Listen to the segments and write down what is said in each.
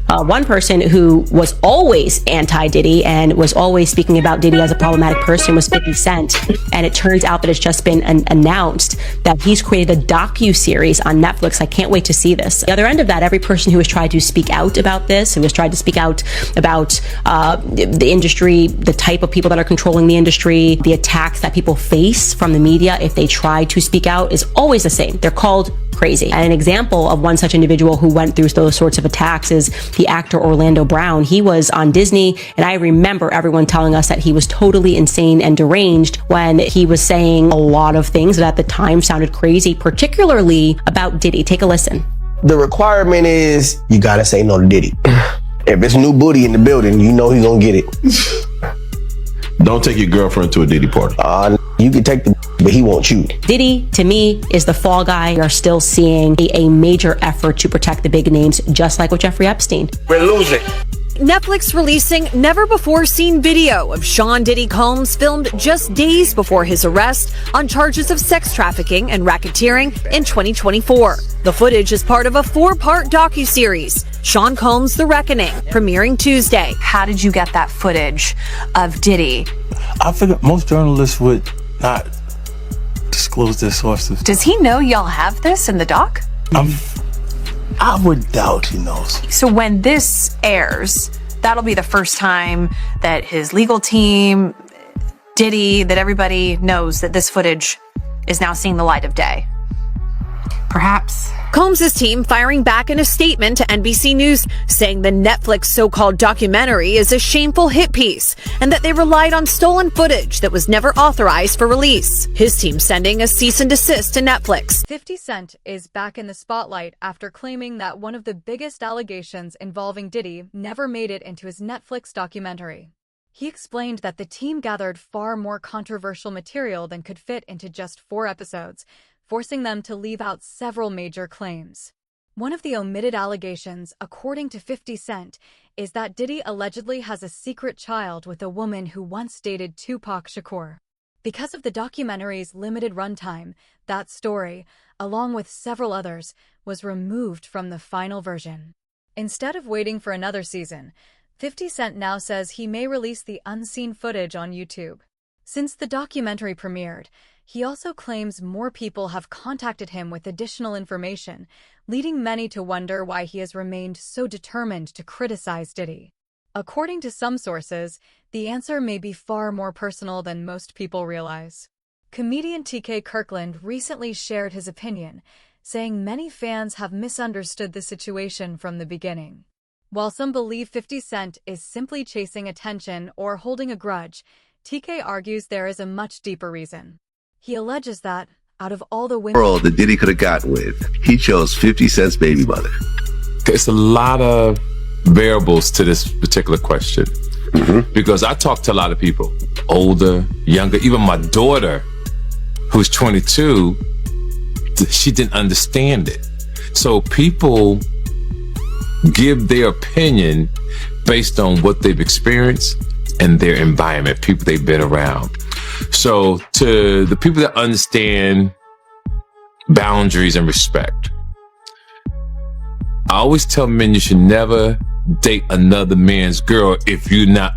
One person who was always anti-Diddy and was always speaking about Diddy as a problematic person was 50 Cent. And it turns out that it's just been announced that he's created a docu-series on Netflix. I can't wait to see this. The other end of that, every person who has tried to speak out about this, who has tried to speak out about the industry, the type of people that are controlling the industry, the attacks that people face from the media if they try to speak out, is always the same. They're called crazy. And an example of one such individual who went through those sorts of attacks is the actor Orlando Brown. He was on Disney, and I remember everyone telling us that he was totally insane and deranged when he was saying a lot of things that at the time sounded crazy, particularly about Diddy. Take a listen. The requirement is you gotta say no to Diddy. If it's new booty in the building, you know he's gonna get it. Don't take your girlfriend to a Diddy party. You can take the, but he won't you. Diddy, to me, is the fall guy. We are still seeing a major effort to protect the big names, just like with Jeffrey Epstein. We're losing. Netflix releasing never-before-seen video of Sean Diddy Combs filmed just days before his arrest on charges of sex trafficking and racketeering in 2024. The footage is part of a 4-part docuseries, Sean Combs: The Reckoning, premiering Tuesday. How did you get that footage of Diddy? I figured most journalists would not disclose their sources. Does he know y'all have this in the doc? I would doubt he knows. So when this airs, that'll be the first time that his legal team, Diddy, that everybody knows that this footage is now seeing the light of day. Perhaps. Combs' team firing back in a statement to NBC News, saying the Netflix so-called documentary is a shameful hit piece and that they relied on stolen footage that was never authorized for release. His team sending a cease and desist to Netflix. 50 Cent is back in the spotlight after claiming that one of the biggest allegations involving Diddy never made it into his Netflix documentary. He explained that the team gathered far more controversial material than could fit into just 4 episodes, forcing them to leave out several major claims. One of the omitted allegations, according to 50 Cent, is that Diddy allegedly has a secret child with a woman who once dated Tupac Shakur. Because of the documentary's limited runtime, that story, along with several others, was removed from the final version. Instead of waiting for another season, 50 Cent now says he may release the unseen footage on YouTube. Since the documentary premiered, he also claims more people have contacted him with additional information, leading many to wonder why he has remained so determined to criticize Diddy. According to some sources, the answer may be far more personal than most people realize. Comedian TK Kirkland recently shared his opinion, saying many fans have misunderstood the situation from the beginning. While some believe 50 Cent is simply chasing attention or holding a grudge, TK argues there is a much deeper reason. He alleges that, out of all the women that Diddy could have gotten with, he chose 50 Cent's baby mother. It's a lot of variables to this particular question. Because I talk to a lot of people, older, younger, even my daughter, who's 22, she didn't understand it. So people give their opinion based on what they've experienced and their environment, people they've been around. So to the people that understand boundaries and respect, I always tell men you should never date another man's girl if you're not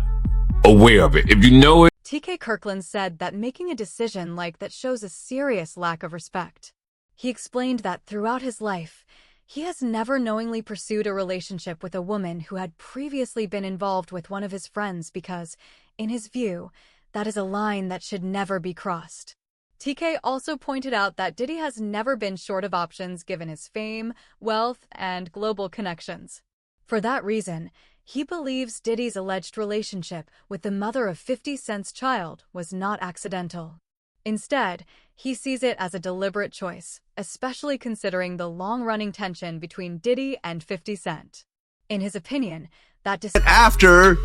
aware of it. If you know it. TK Kirkland said that making a decision like that shows a serious lack of respect. He explained that throughout his life, he has never knowingly pursued a relationship with a woman who had previously been involved with one of his friends because, in his view, that is a line that should never be crossed. TK also pointed out that Diddy has never been short of options given his fame, wealth, and global connections. For that reason, he believes Diddy's alleged relationship with the mother of 50 Cent's child was not accidental. Instead, he sees it as a deliberate choice, especially considering the long-running tension between Diddy and 50 Cent. In his opinion, that after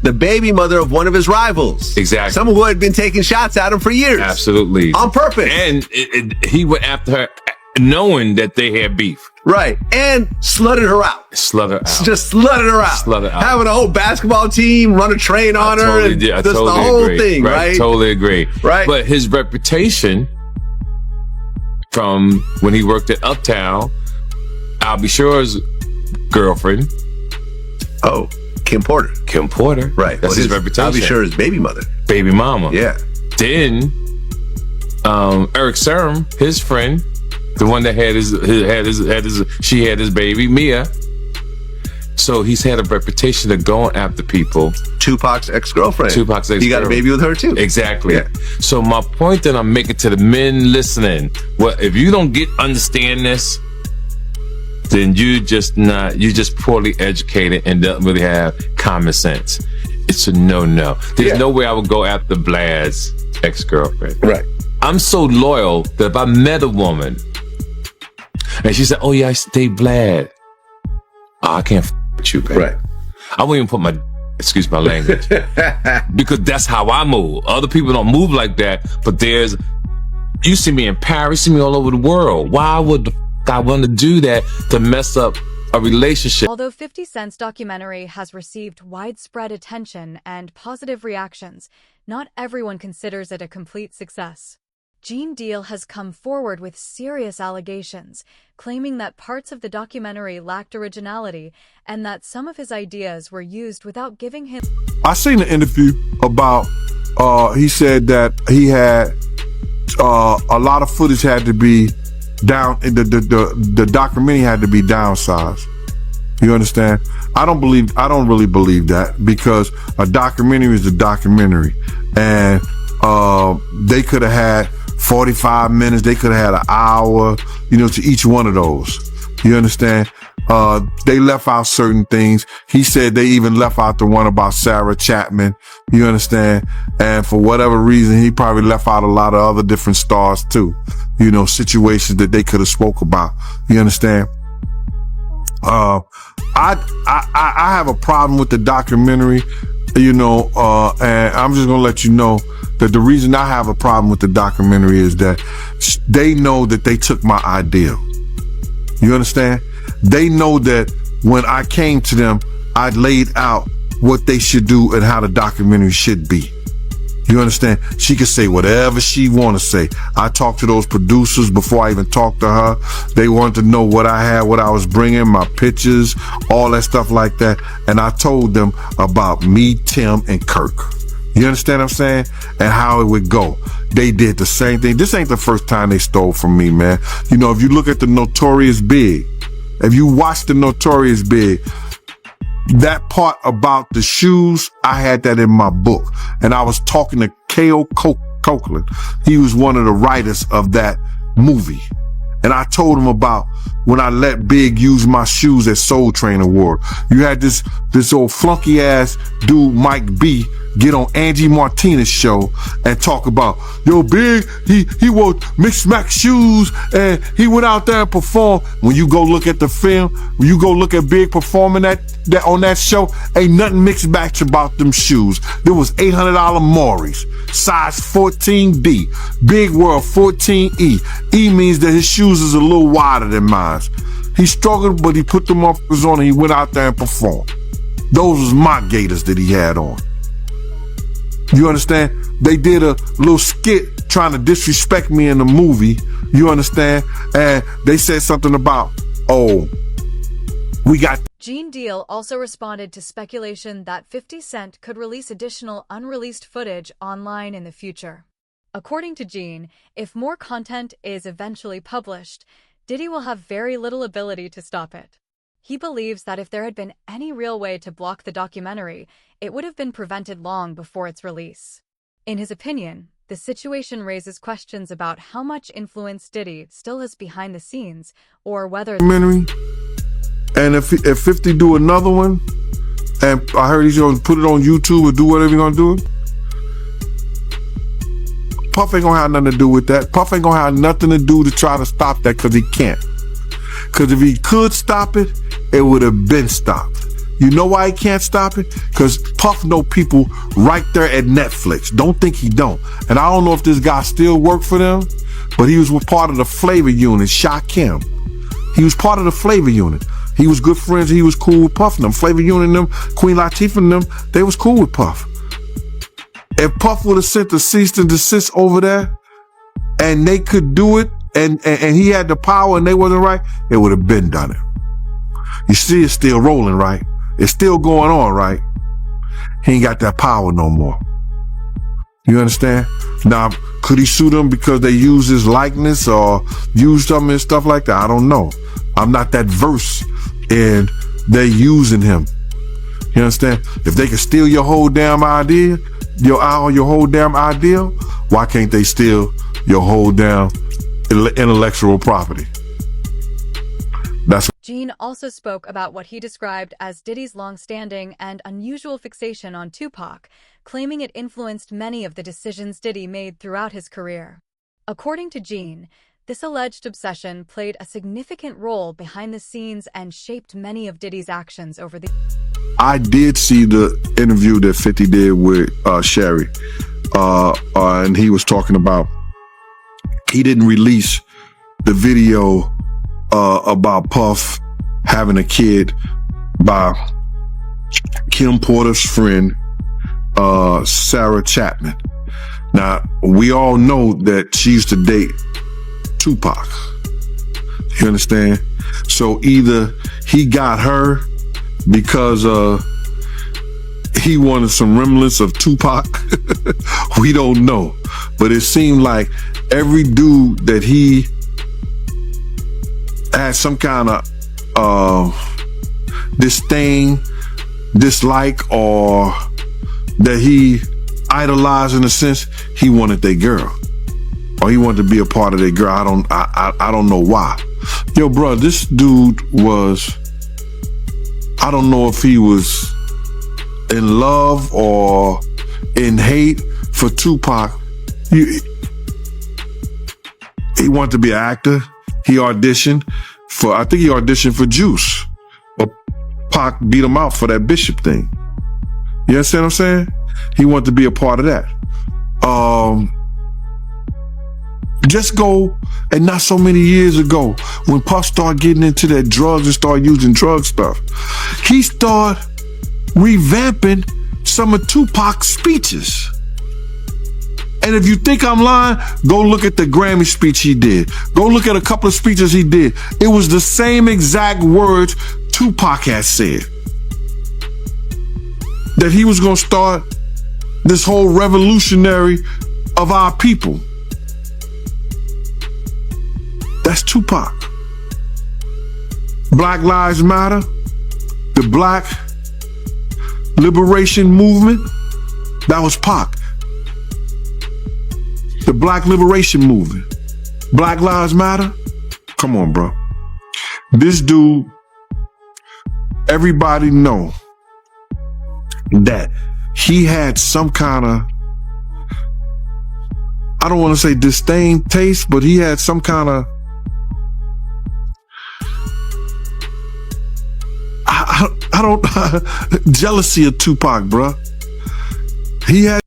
the baby mother of one of his rivals. Exactly. Someone who had been taking shots at him for years. Absolutely. On purpose. And he went after her knowing that they had beef. Right. And slutted her out. Just slutted her out. Having a whole basketball team run a train on her. I totally the whole agree. thing, right? Totally agree. Right. But his reputation from when he worked at Uptown, I'll be sure's girlfriend, Oh, Kim Porter. Kim Porter. Right. That's his reputation. I'll be sure his baby mother. Baby mama. Yeah. Then, Eric Serum, his friend, the one that she had his baby, Mia. So he's had a reputation of going after people. Tupac's ex-girlfriend. He got a baby with her too. Exactly. Yeah. So my point that I'm making to the men listening, well, if you don't understand this, then you're just poorly educated and don't really have common sense. It's a no. There's no way I would go after Vlad's ex-girlfriend. Right. I'm so loyal that if I met a woman and she said, "Oh yeah, I stay Vlad," I can't with you, baby. Right. I won't even put my, excuse my language, because that's how I move. Other people don't move like that, but you see me in Paris, you see me all over the world. Why would I want to do that to mess up a relationship? Although 50 Cent's documentary has received widespread attention and positive reactions, not everyone considers it a complete success. Gene Deal has come forward with serious allegations, claiming that parts of the documentary lacked originality and that some of his ideas were used without giving him... I seen an interview about, he said that he had, a lot of footage had to be down, the documentary had to be downsized. You understand? I don't really believe that, because a documentary is a documentary, and they could have had 45 minutes, they could have had an hour, to each one of those. You understand? They left out certain things. He said they even left out the one about Sarah Chapman. You understand? And for whatever reason, he probably left out a lot of other different stars too. Situations that they could have spoke about. You understand? I have a problem with the documentary, and I'm just gonna let you know that the reason I have a problem with the documentary is that they know that they took my idea. You understand? They know that when I came to them, I laid out what they should do and how the documentary should be. You understand? She could say whatever she want to say. I talked to those producers before I even talked to her. They wanted to know what I had, what I was bringing, my pictures, all that stuff like that. And I told them about me, Tim, and Kirk. You understand what I'm saying? And how it would go. They did the same thing. This ain't the first time they stole from me, man. If you look at the Notorious Big, if you watch the Notorious Big, that part about the shoes, I had that in my book. And I was talking to K.O. Copeland. He was one of the writers of that movie. And I told him about when I let Big use my shoes at Soul Train Award. You had this old flunky ass dude, Mike B, get on Angie Martinez's show and talk about, yo, Big, he wore mixed max shoes and he went out there and performed. When you go look at the film, when you go look at Big performing that on that show, ain't nothing mixed match about them shoes. There was $800 Maury's, size 14D. Big wore a 14E. E means that his shoes is a little wider than mine. He struggled, but he put them on and he went out there and performed. Those was my Gators that he had on. You understand? They did a little skit trying to disrespect me in the movie. You understand? And they said something about, we got... Gene Deal also responded to speculation that 50 Cent could release additional unreleased footage online in the future. According to Gene, if more content is eventually published, Diddy will have very little ability to stop it. He believes that if there had been any real way to block the documentary, it would have been prevented long before its release. In his opinion, the situation raises questions about how much influence Diddy still has behind the scenes, or whether... And if 50 do another one, and I heard he's going to put it on YouTube or do whatever he's going to do, Puff ain't going to have nothing to do with that. Puff ain't going to have nothing to do to try to stop that, because he can't. Because if he could stop it, it would have been stopped. You know why he can't stop it? Because Puff know people right there at Netflix. Don't think he don't. And I don't know if this guy still work for them, but he was part of the flavor unit, Shakim. He was part of the flavor unit. He was good friends. He was cool with Puff and them. Flavor unit and them, Queen Latifah and them, they was cool with Puff. If Puff would have sent the cease and desist over there and they could do it, and he had the power and they wasn't right, it would have been done it. You see, it's still rolling, right? It's still going on, right? He ain't got that power no more. You understand? Now, could he sue them because they use his likeness or use them and stuff like that? I don't know. I'm not that versed in they using him. You understand? If they can steal your whole damn idea, your whole damn ideal, why can't they steal your whole damn intellectual property? Gene also spoke about what he described as Diddy's long-standing and unusual fixation on Tupac, claiming it influenced many of the decisions Diddy made throughout his career. According to Gene, this alleged obsession played a significant role behind the scenes and shaped many of Diddy's actions over the... I did see the interview that 50 did with Sherry, and he was talking about he didn't release the video about Puff having a kid by Kim Porter's friend, Sarah Chapman. Now, we all know that she used to date Tupac. You understand? So either he got her because he wanted some remnants of Tupac. We don't know. But it seemed like every dude that he had some kind of disdain, dislike, or that he idolized in a sense, he wanted their girl. Or he wanted to be a part of their girl. I don't know why. Yo, bro, this dude was, I don't know if he was in love or in hate for Tupac. He wanted to be an actor. He auditioned for, I think he auditioned for Juice. But Pac beat him out for that Bishop thing. You understand what I'm saying? He wanted to be a part of that. Just go, and not so many years ago, when Puff started getting into that drugs and started using drug stuff, he started revamping some of Tupac's speeches. And if you think I'm lying, go look at the Grammy speech he did. Go look at a couple of speeches he did. It was the same exact words Tupac had said. That he was going to start this whole revolutionary of our people. That's Tupac. Black Lives Matter, the Black Liberation Movement, that was Pac. The Black Liberation Movement. Black Lives Matter? Come on, bro. This dude, everybody know that he had some kind of, I don't want to say disdain taste, but he had some kind of, I don't, jealousy of Tupac, bro.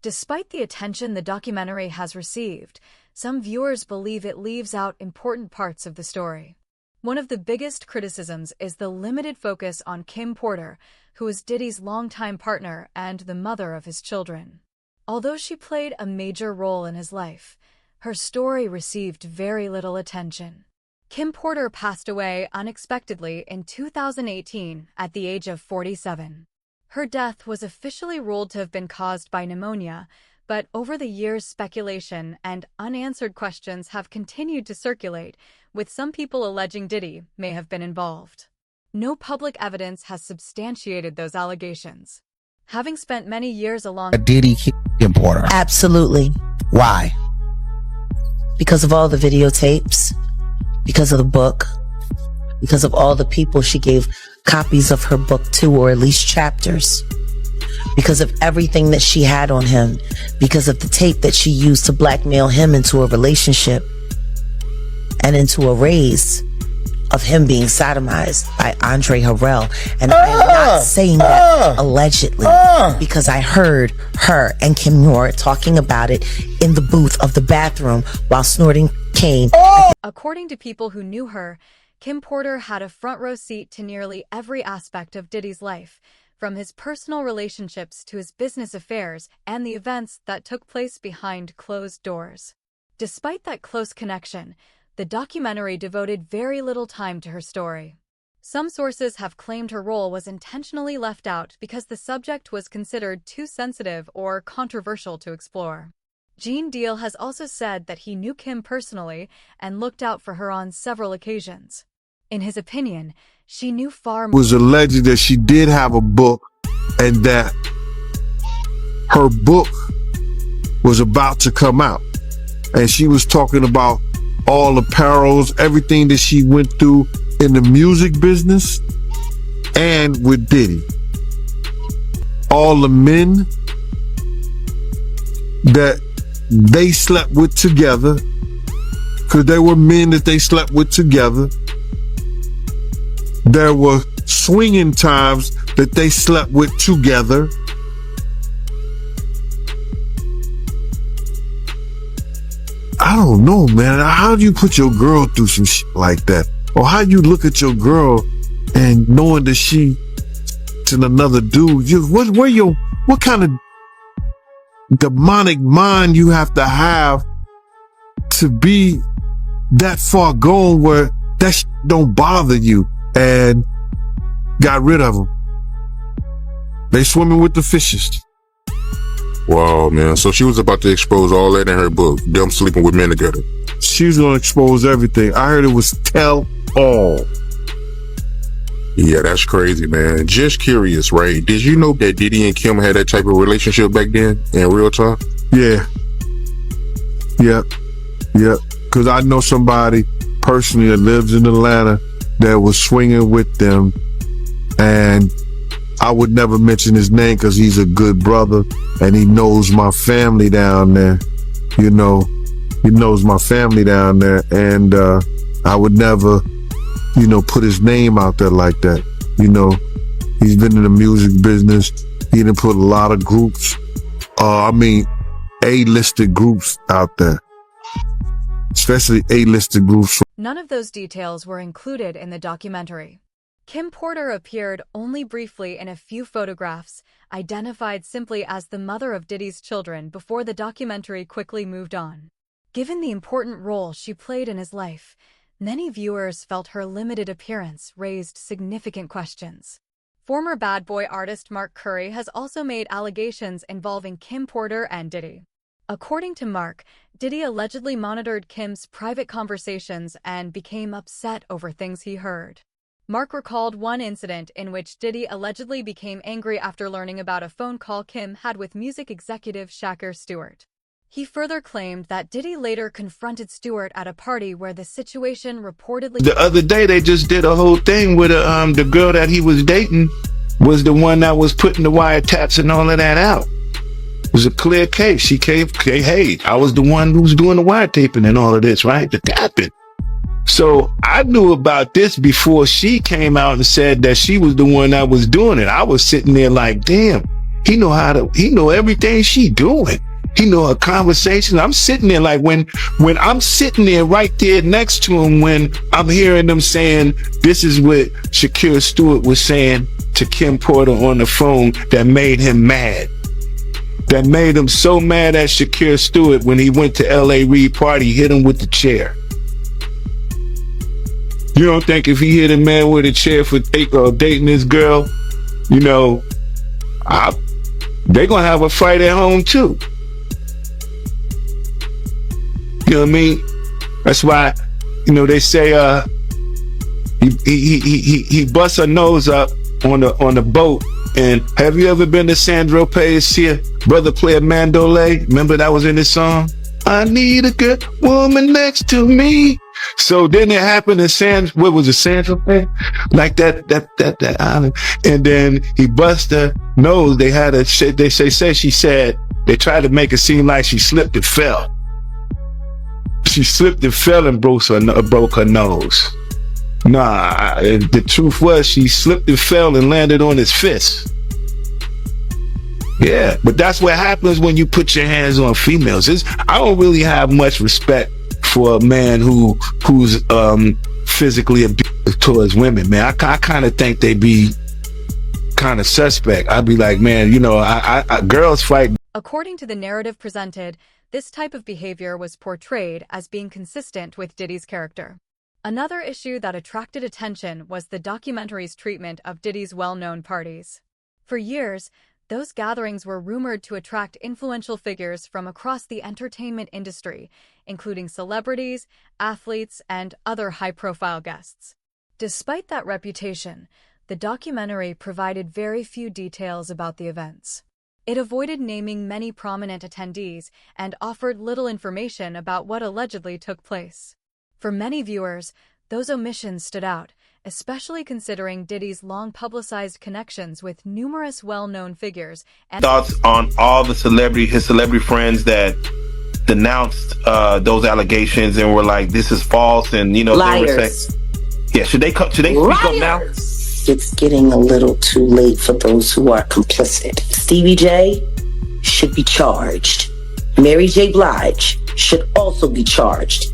Despite the attention the documentary has received, some viewers believe it leaves out important parts of the story. One of the biggest criticisms is the limited focus on Kim Porter, who is Diddy's longtime partner and the mother of his children. Although she played a major role in his life, her story received very little attention. Kim Porter passed away unexpectedly in 2018 at the age of 47. Her death was officially ruled to have been caused by pneumonia, but over the years speculation and unanswered questions have continued to circulate, with some people alleging Diddy may have been involved. No public evidence has substantiated those allegations. Having spent many years along Diddy Kim Porter. Absolutely. Why? Because of all the videotapes, because of the book, because of all the people she gave copies of her book to, or at least chapters, because of everything that she had on him, because of the tape that she used to blackmail him into a relationship and into a raise of him being sodomized by Andre Harrell. And I am not saying that allegedly, because I heard her and Kim Noor talking about it in the booth of the bathroom while snorting cane. According to people who knew her, Kim Porter had a front row seat to nearly every aspect of Diddy's life, from his personal relationships to his business affairs and the events that took place behind closed doors. Despite that close connection, the documentary devoted very little time to her story. Some sources have claimed her role was intentionally left out because the subject was considered too sensitive or controversial to explore. Gene Deal has also said that he knew Kim personally and looked out for her on several occasions. In his opinion, she knew far more. It was alleged that she did have a book and that her book was about to come out. And she was talking about all the perils, everything that she went through in the music business and with Diddy. All the men that they slept with together, because there were men that they slept with together. There were swinging times that they slept with together. I don't know, man. How do you put your girl through some shit like that? Or how you look at your girl and knowing that she to another dude? What kind of demonic mind you have to be that far gone where that shit don't bother you? And got rid of them. They swimming with the fishes. Wow, man. So she was about to expose all that in her book, them sleeping with men together. She was gonna expose everything. I heard it was tell all. Yeah, that's crazy, man. Just curious, right? Did you know that Diddy and Kim had that type of relationship back then in real talk? Yeah. Yep. Because I know somebody personally that lives in Atlanta that was swinging with them, and I would never mention his name because he's a good brother and he knows my family down there. You know, he knows my family down there, and I would never, put his name out there like that. He's been in the music business. He done put a lot of groups, A-listed groups out there, especially A-listed groups. None of those details were included in the documentary. Kim Porter appeared only briefly in a few photographs, identified simply as the mother of Diddy's children before the documentary quickly moved on. Given the important role she played in his life, many viewers felt her limited appearance raised significant questions. Former Bad Boy artist Mark Curry has also made allegations involving Kim Porter and Diddy. According to Mark, Diddy allegedly monitored Kim's private conversations and became upset over things he heard. Mark recalled one incident in which Diddy allegedly became angry after learning about a phone call Kim had with music executive Shakur Stewart. He further claimed that Diddy later confronted Stewart at a party where the situation reportedly... The other day, they just did a whole thing with the girl that he was dating was the one that was putting the wiretaps and all of that out. It was a clear case. She came, hey, I was the one who was doing the wiretaping and all of this, right? The tapping. So I knew about this before she came out and said that she was the one that was doing it. I was sitting there like, damn, he know everything she doing. He know her conversations. I'm sitting there like when I'm sitting there right there next to him, when I'm hearing them saying, this is what Shakur Stewart was saying to Kim Porter on the phone that made him mad. That made him so mad at Shakur Stewart when he went to L.A. Reid party, hit him with the chair. You don't think if he hit a man with a chair for dating this girl, they gonna have a fight at home too. You know what I mean? That's why, they say he busts her nose up on the boat. And have you ever been to Sandro Pay's see a brother play a mandolay? Remember that was in his song? I need a good woman next to me. So then it happened in what was it, Sandro Pay? Like that island. And then he bust her nose. They had she said, they tried to make it seem like she slipped and fell. She slipped and fell and broke her nose. Nah, the truth was she slipped and fell and landed on his fist. Yeah, but that's what happens when you put your hands on females. I don't really have much respect for a man who's physically abusive towards women, man. I kind of think they be kind of suspect. I'd be like, man, girls fight. According to the narrative presented, this type of behavior was portrayed as being consistent with Diddy's character. Another issue that attracted attention was the documentary's treatment of Diddy's well-known parties. For years, those gatherings were rumored to attract influential figures from across the entertainment industry, including celebrities, athletes, and other high-profile guests. Despite that reputation, the documentary provided very few details about the events. It avoided naming many prominent attendees and offered little information about what allegedly took place. For many viewers, those omissions stood out, especially considering Diddy's long-publicized connections with numerous well-known figures. And thoughts on all the his celebrity friends that denounced those allegations and were like, "This is false," and Liars. They were saying, "Yeah, should they speak up now?" It's getting a little too late for those who are complicit. Stevie J should be charged. Mary J. Blige should also be charged.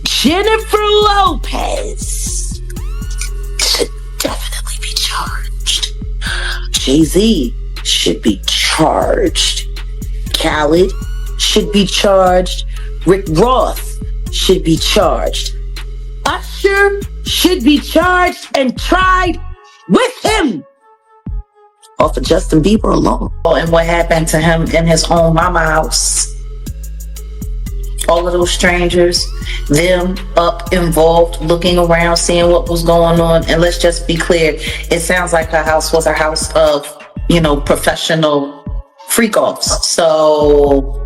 Jennifer Lopez should definitely be charged. Jay-Z should be charged. Khaled should be charged. Rick Ross should be charged. Usher should be charged and tried with him. Off of Justin Bieber alone. And what happened to him in his own mama house. All of those strangers, them up involved, looking around, seeing what was going on. And let's just be clear, it sounds like her house was a house of, professional freak-offs. So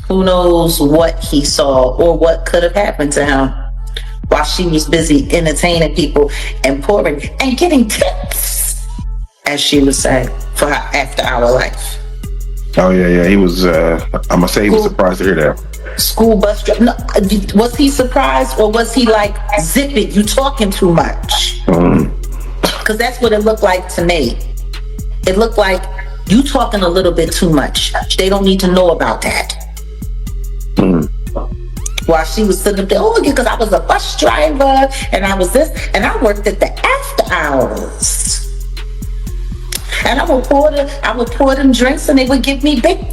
who knows what he saw or what could have happened to him while she was busy entertaining people and pouring and getting tips, as she would say, for her after-hour life. Oh yeah, he was. I'm gonna say he was surprised to hear that. School bus driver. No, was he surprised or was he like, "Zip it, you talking too much"? Because that's what it looked like to me. It looked like you talking a little bit too much. They don't need to know about that. While she was sitting up there, because I was a bus driver and I was this and I worked at the after hours. And I would pour them drinks and they would give me big